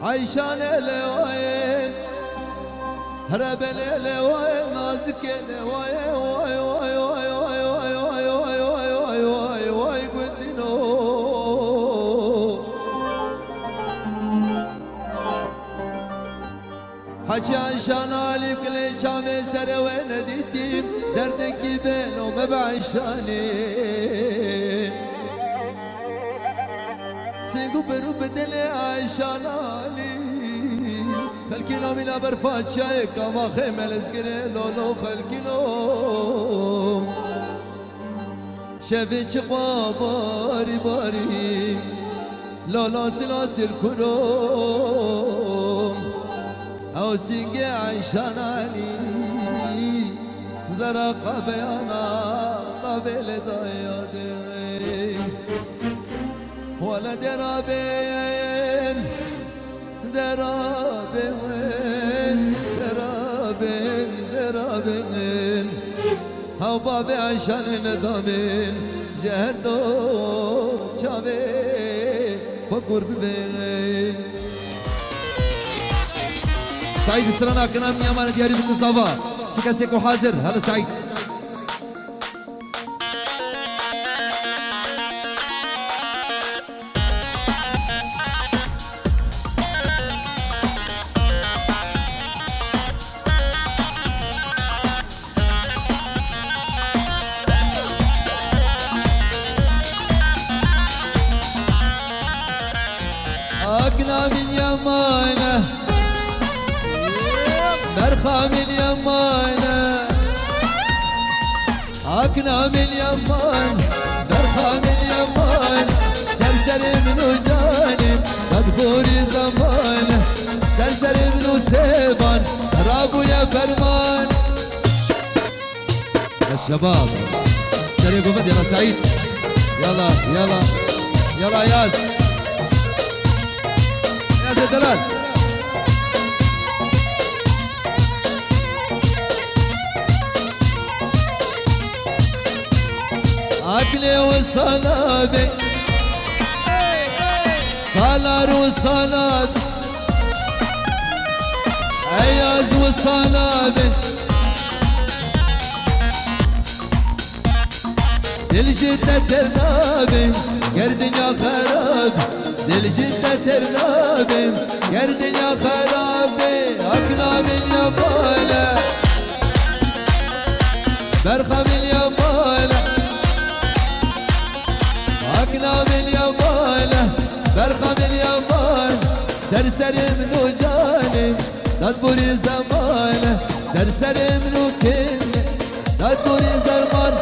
عيشان الوين هرب الوين نازك الوين واي واي واي واي واي واي واي واي واي واي قدنو حكي عشان علي كل شام سر وين ديتي دردك بينه ما بعشاني سيقو برو بدلي عشان علي خلكينا من برفات شايك ما خيمة لزقري لولو خلكينا شافيتش باري باري لولا سلاسل كروم او سيقي عشان علي زرق بيانا طبيل ضيادي ولا درابين درابين درابين درابين هاو بابي عشان ندامين جهر دو شابي بكور ببين سعيد السرانا كنام يامان دياري بالمصطفى شكاسيكو حاضر هذا سعيد أقنا من يمانه برخى من يمانه أقنا من يمان برخى من يمان سرسر منو جانب مدبوري زمانه سرسر منو سيبان رابو يا فرمان الشباب سريع قفت يلا سعيد يلا يلا يلا ياس دلال أكلي وصلابي صلار وصلاب عياز وصلابي دلجتة ترنابي قردنيا خراب دلجتة ترنابي قردنيا خرابي أقنا من يمانه برخى من يمانه أقنا من يمانه برخى من يمان سرسر منو جانب تدبري زمانه سرسر منو كلمة تدبري زمان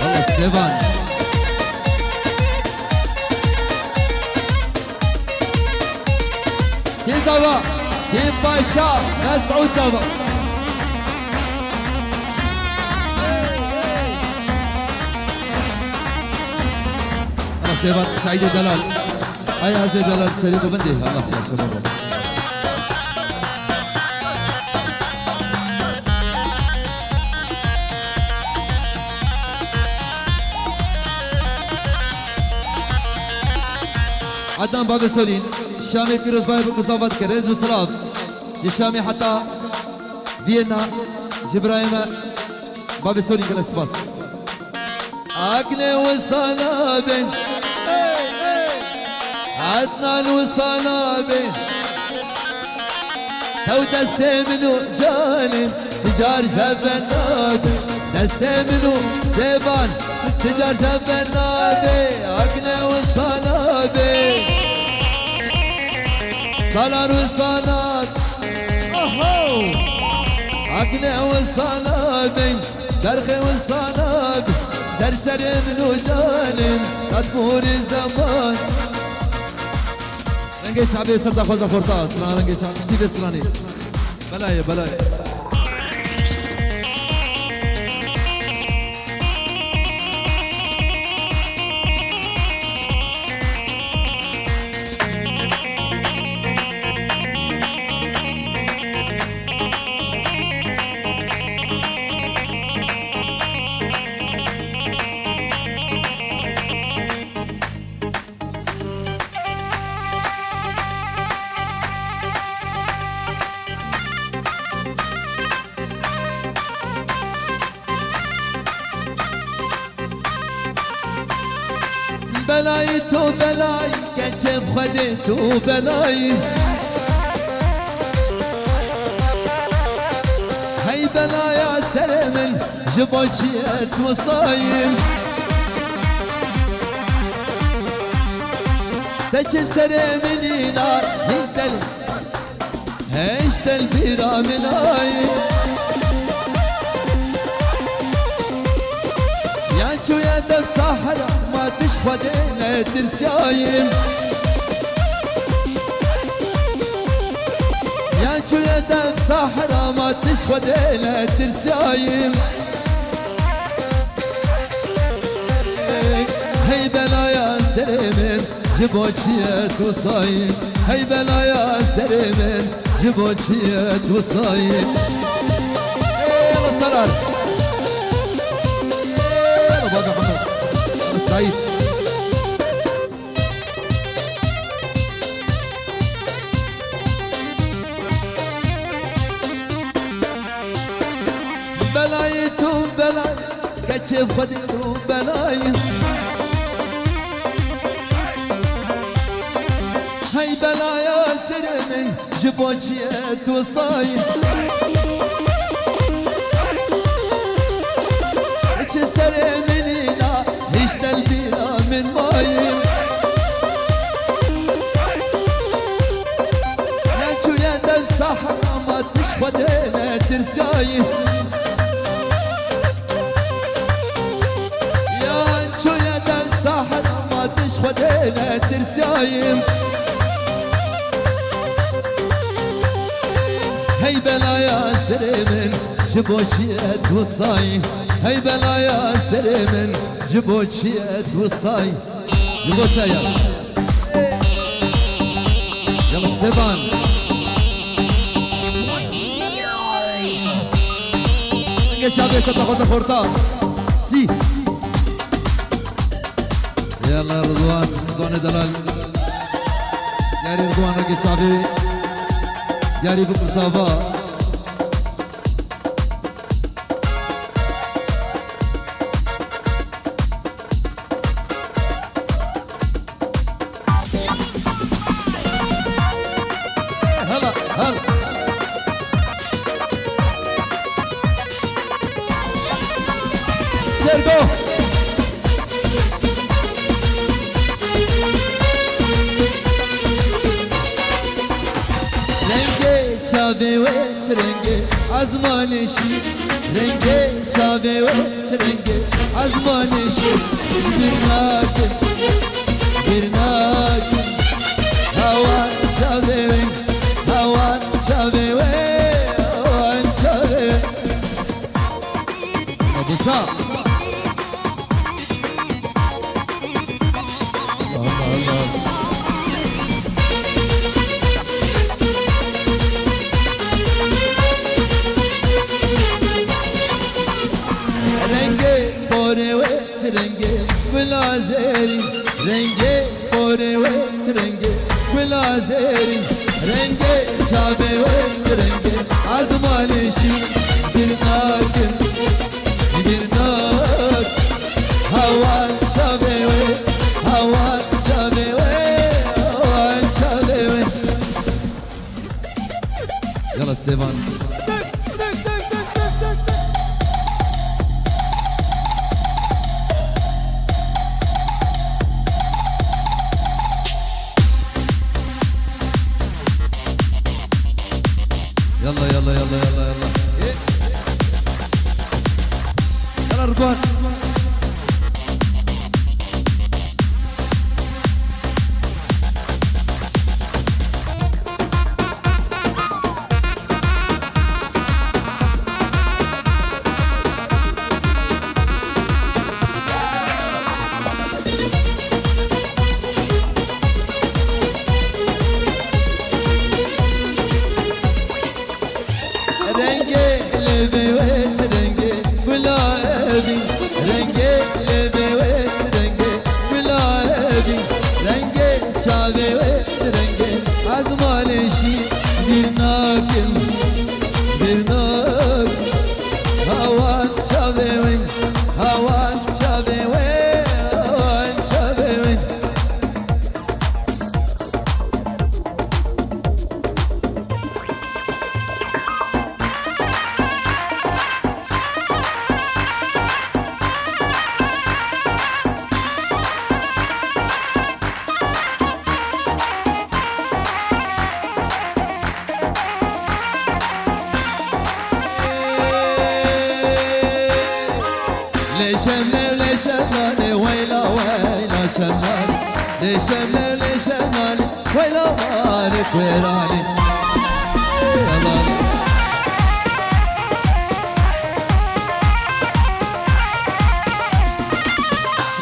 الله السبان كي زبا كي باشا مسعود زبا أنا سيبان سعيد دلال أي هذا دلال سريع بندي الله يا شباب عدنان باب سولين شامي فيروز باي بقصافات كريز وصلاف جشامي حتى فيينا جبراهيم باب سولين قال سباس أكني وصلابي عدنان وصلابي تو دستي منو جانب تجار جبنات دستي منو سيبان تجار جبناتي أكني وصلابي صلار وصلات أهو أكني وصلابي درخي وصلابي سرسر منو جانب تدبور الزمان رنگي شعبي صدق خوزا فورتا سلام رنگي شعبي سيبه سلاني بلاي بلاي بلاي تو بلاي كشف خدت وبلاي هي بلايا سلم جبوشيت وصايم تجي سلمنينا هيدل هشت البيرا من آي يانشو يدك صحرا ما تشفدين تنسايم يانشو يدك صحرا ما تشفدين تنسايم هي بلايا سلمن جبوشيت وصايم هي بلايا سلمن جبوشيت وصايم يلا صلال يلا بابا محمد السعيد بلايتو بلاي كشف خدتو بلاي هاي بلايا سلمن جبوشيت وصايم ايش سلمنينا هشت البيرا من مايم يانشو يدك صحرا ما تشفدين ترسايم يانشو يدك صحرا ما تشفدين ترسايم هي بلايا سلمن جبوشيت وصايم هي بلايا سلمن جبوشيت وصايم جبوشا يلا يلا السيفان نجي شابي ستاخذ خورطات سي يلا رضوان دلال يا رضوان نجي شابي ياري بكر صافا هلا هلا شرقو شابي وش رنجي عزمان شي رنجي شابي وش رنجي عزمان شي برناك هوا شابي وين هوا شابي وين شابي ابو صاح الله الله رنجي ولا زيري رنجي فوري رنجي ولا زيري رنجي شابي رنجي عزماني شي درناك درناك هوا شابي هوا شابي هوا شابي يلا السيفان يلا يلا يلا يلا يلا يلا رضوان شابي وترنجي عزمان شي برناك برناك هوان شابي وين هوان شابي وين هوان شابي وين شملي وليش مالي ويلا ويلا شمالي ليش شملي وليش مالي ويلا مالك ويراني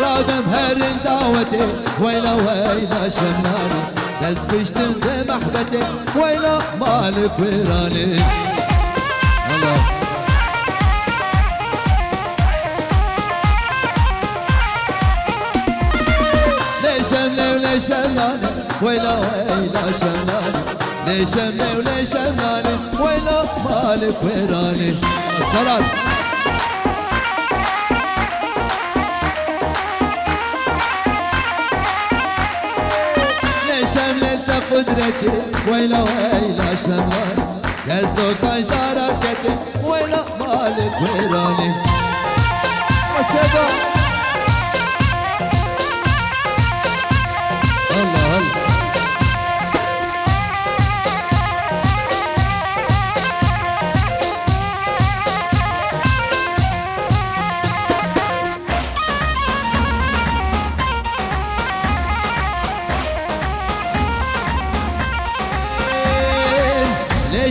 رابم هرن دعوتي ويلا ويلا شمالي تزكشتن بمحبتي ويلا مالك ويراني الله شملي ولي شمالي ويلا ويلا شمالي لي شملي ولي شمالي ويلا مالك ويراني الصلاة لي شملي انت قدرتي ويلا ويلا شمالي يزوك اجداركتي ويلا مالك ويراني السبب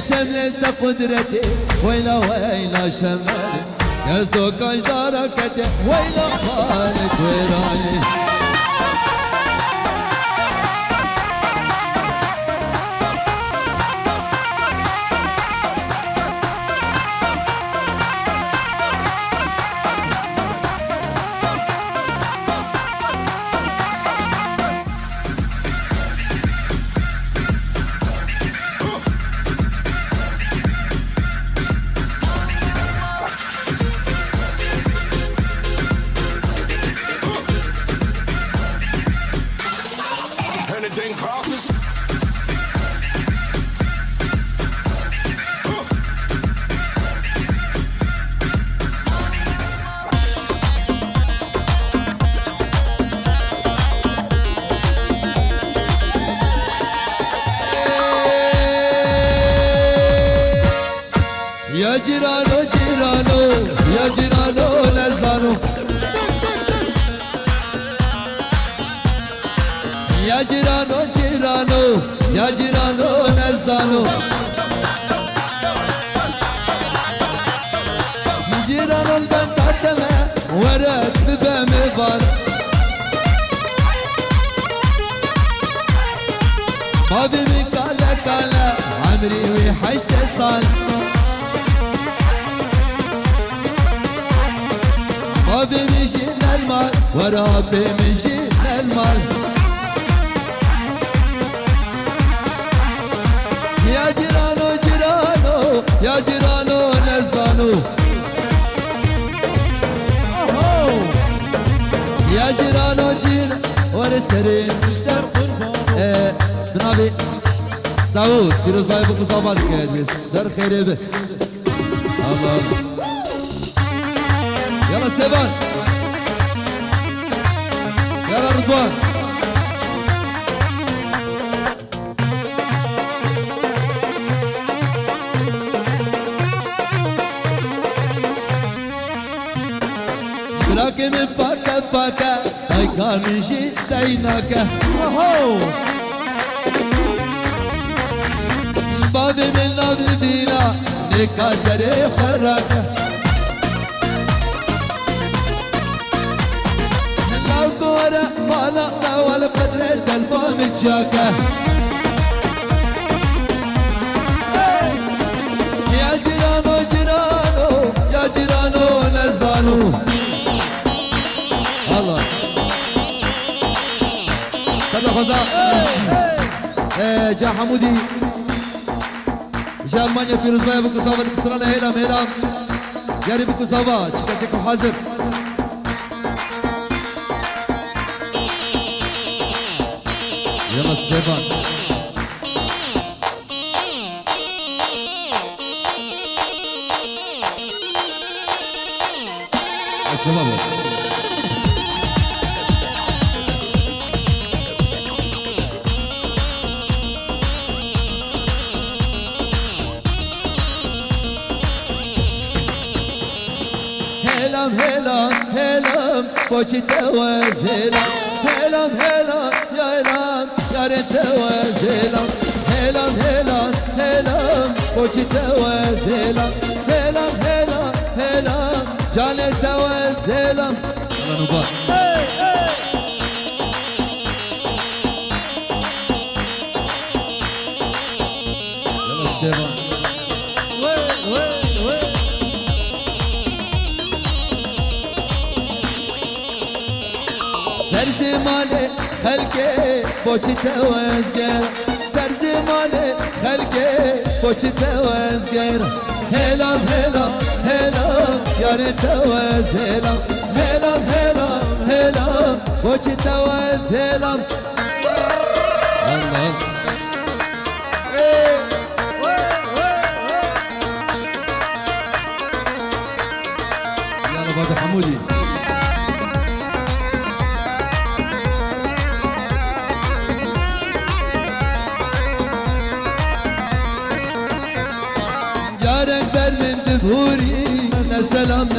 شملت قدرتي ويلا ويلا شمالي يا زوج اجداركتي ويلا مالك ويراني يا جيرانو جيرانو يا جيرانو نزانو يا جيرانو جيرانو يا جيرانو نزانو جيرانو البنت عتمة ورد ببمبان حبيبي كالا كالا عمري وحشت صال حبيبي جينا المال وربي من جينا المال يا جيرانو جيرانو يا جيرانو نزانو يا جيرانو جيرانو ورسرين الشرق بنابي داود فيروز باي بو مصابات كاد سر خير به الله يلا سيبان يلا رضوان راكي من باكا باكا تايكا من جي تايناكا بابي من نابي بينا نكا سري خراكا الكورة ما نقطع ولا قدرة البام تشاكا يا جيرانو جيرانو يا جيرانو نزانو الله كذا خزا جا حمودي جا المانيا فيروز باي بكو صابت كسرانا هيلام هيلام جاري بكو صابات شكاسيكو حازم يلا السيفان الشباب هلم هلم هلم بوشي توز هلم هلم هلم يا هلم يا ريت توز هلم هلم هلم هلم بوشي توز هلم هلم هلم هلم جان توز هلم يلا نبات يلا السيران سر زمانه خلقه بوچی توزگر سر زمانه خلقه بوچی توزگر هلم هلم هلم یار توز هلم هلم هلم هلم بوچی توز هلم الله يلا بابا حمودي جارك بر من دبوري نسلام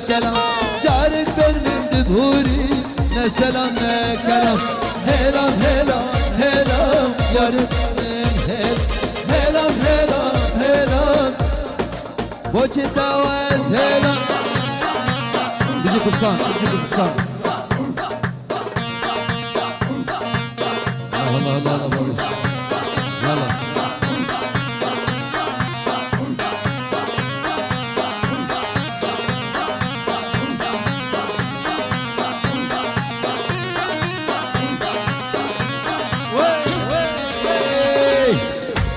كلام جارك بر من دبوري نسلام كلام هلام هلام هلام جارك من هلام هلام هلام بوچي تواز هلام بيجي قبصان بيجي قبصان الله الله الله الله يلا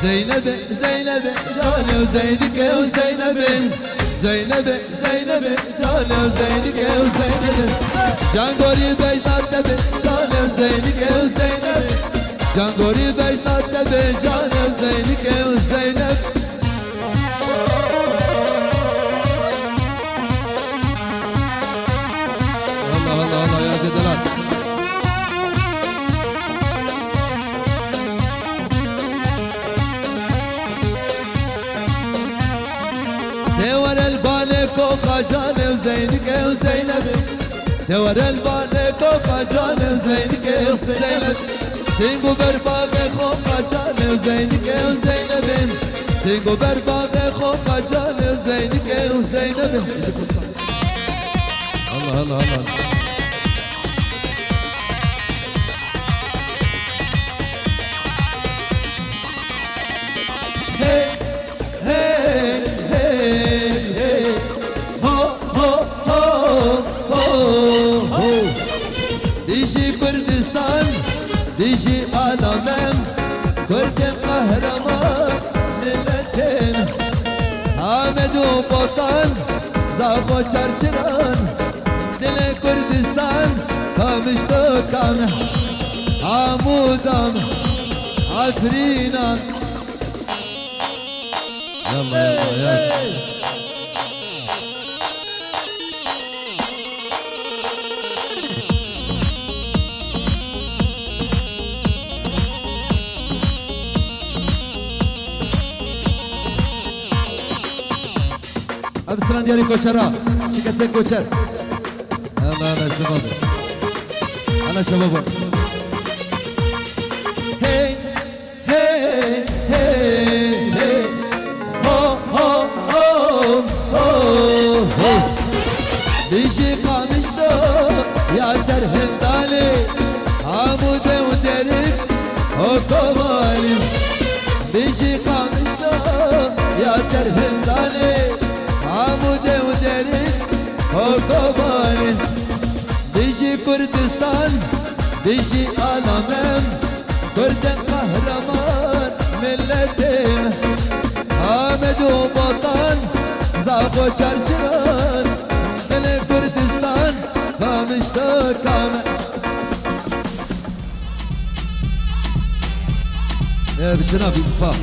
زينب زينب جاني وزينك وزينب زينب زينب جاني وزينك وزينب جان قولي بجنات تبي جاني وزينك وزينب جان قولي بجنات تبي جاني وزينك وزينب والله والله والله يا جدلات تور البالك وخجاني وزينك وزينب تور البالك وخجاني وزينك وزينب سينقو برباغي خجاني وزينك وزينب سينقو برباغي خجاني وزينك وزينب الله الله الله هي هي ديجي كردستان ديجي عالمم كرد قهرمان ملتين حامد وبطن زاخو چرچران دل كردستان همشتو كامح عمودام عفرينان يلا يلا يا أبسران ديالي كوشرا شكاسين كوشر يلا يلا شباب أنا شباب هي هي هي هي هو هو هو هو هو ديجي قامشتو يا سر هندالي عمود ودرك وكمالي ديجي قامشتو يا سر هندالي عمود ودرك وكمالي ديجي كردستان ديجي عالمم كردن قهرمان ملتين حامد وبطن زاخو چرچران دل كردستان فامشتو كامل يا بشنا في اتفاق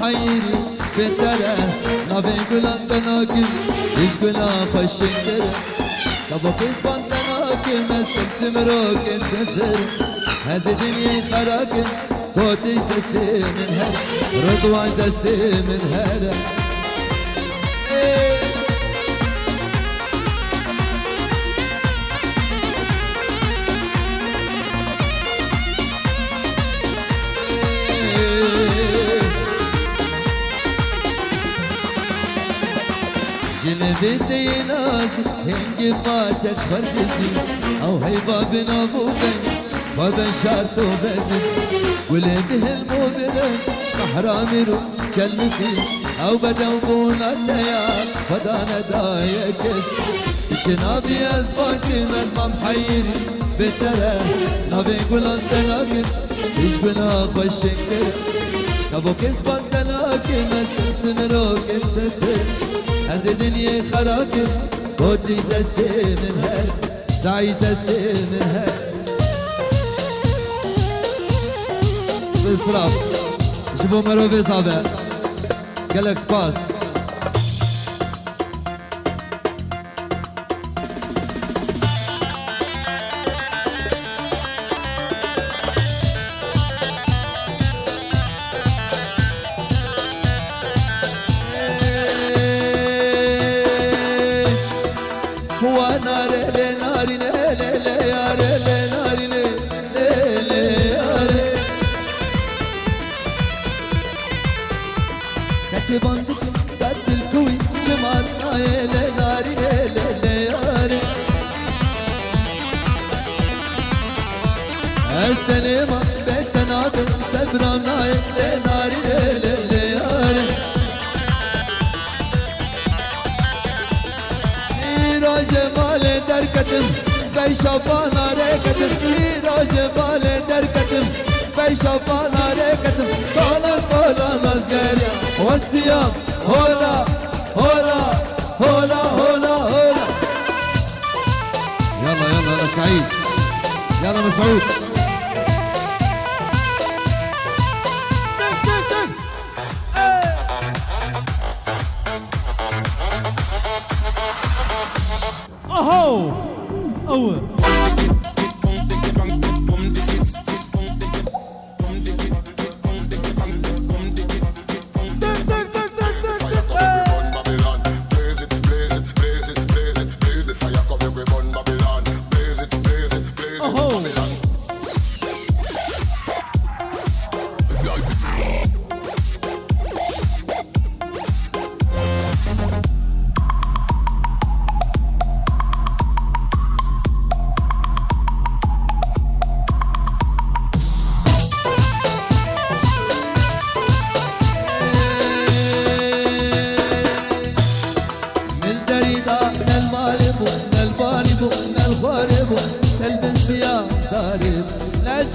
محيري بتره نافين قلان تناكم إيش قلا خشن دره كابو كيسبان تناكم استقسم روك انتفر هذه دنيا خراكم توتش دستي من هر رضوان دستي من هر جنبتي نازي هنجي ما تشخ فردسي او هي بابنا بوبن بابن شارتو بدس ولي به الموبرن محراميرو كلمسي او بدو بونا الديار فدانا دايكس شنابي ازباكي مزمع محيري بتره نابي قولان تناكي ايش قنا خوشن كره كابو كسبان تناكي مزمع سمروك التفر هذه دنيا خراكم بوتيش دستي من هر سعيد دستي من هر بالصراف جيبوا مرو في صابع كالكس باس بندق قد الكوي جمالنا يا ناري ياري استلمة بيتنا بسبرنا يا ناري ياري ميرا جمال دركتم بيشافانا ريكتم ميرا جمال دركتم بيشافانا ريكتم قولا نزقريا واستيام هولا هولا هولا هولا هولا يلا يلا يلا سعيد يلا مسعود اهو اول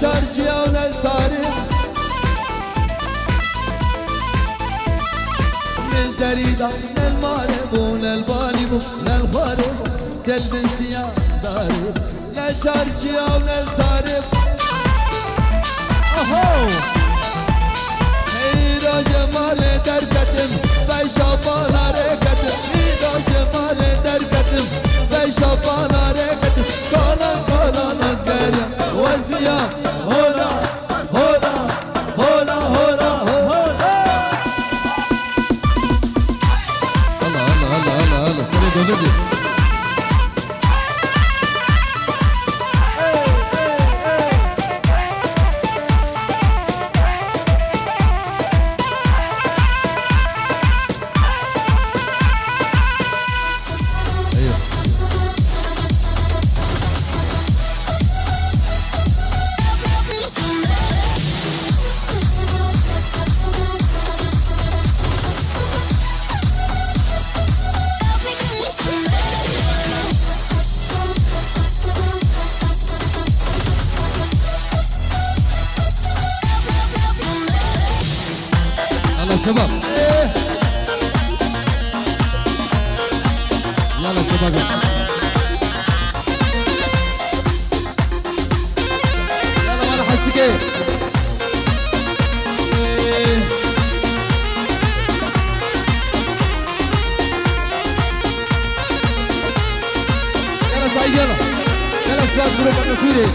الشارشيا ونالطارب من الدريدة من المعرب ونالبانب ونالغارب كالبنسيا دارب للشارشيا ونالطارب أهو هيدا جمال دركتم بيشافانا ريكتم هيدا جمال دركتم بيشافانا ريكتم كالا نزقريا وزيا هولا هولا هولا هولا هولا الله سريع دوفيدي شباب يلا شباب يلا ما راح اسكت سپاس گروه تصویری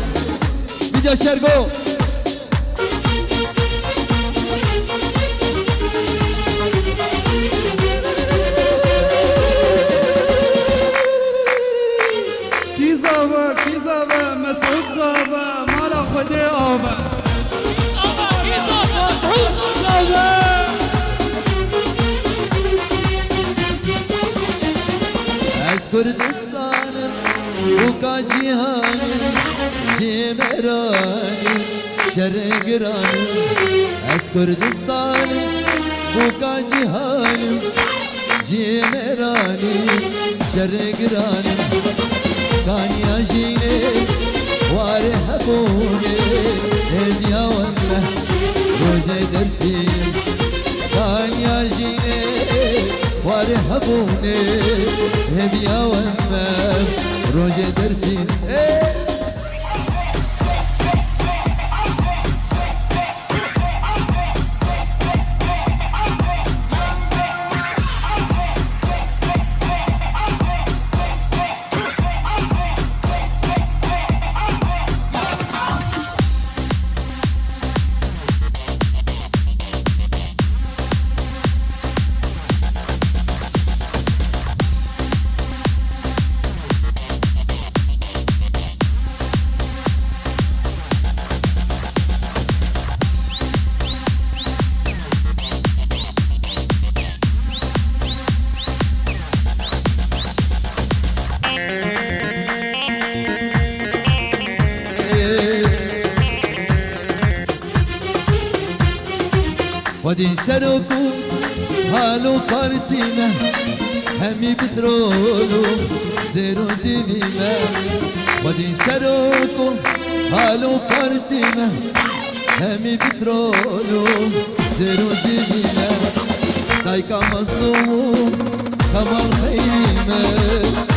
ویدیو شرگو کی زاوه مسعود زاوه مالا خودی آوه از کردستانم بوکا جیهانم جیمرانم شرگرانم از کردستانم بوکا جیهانم جیمرانم شرگرانم کانیا جینه واره هبونه هدیا والله روزه درتی کانیا جینه واره هبونه هدیا والله روزه درتی ودي سرقو هالو بارتينا همي بترولو زيرو زيبينا ودي سرقو هالو بارتينا همي بترولو زيرو زيبينا تايكا مظلوم كمال خيمة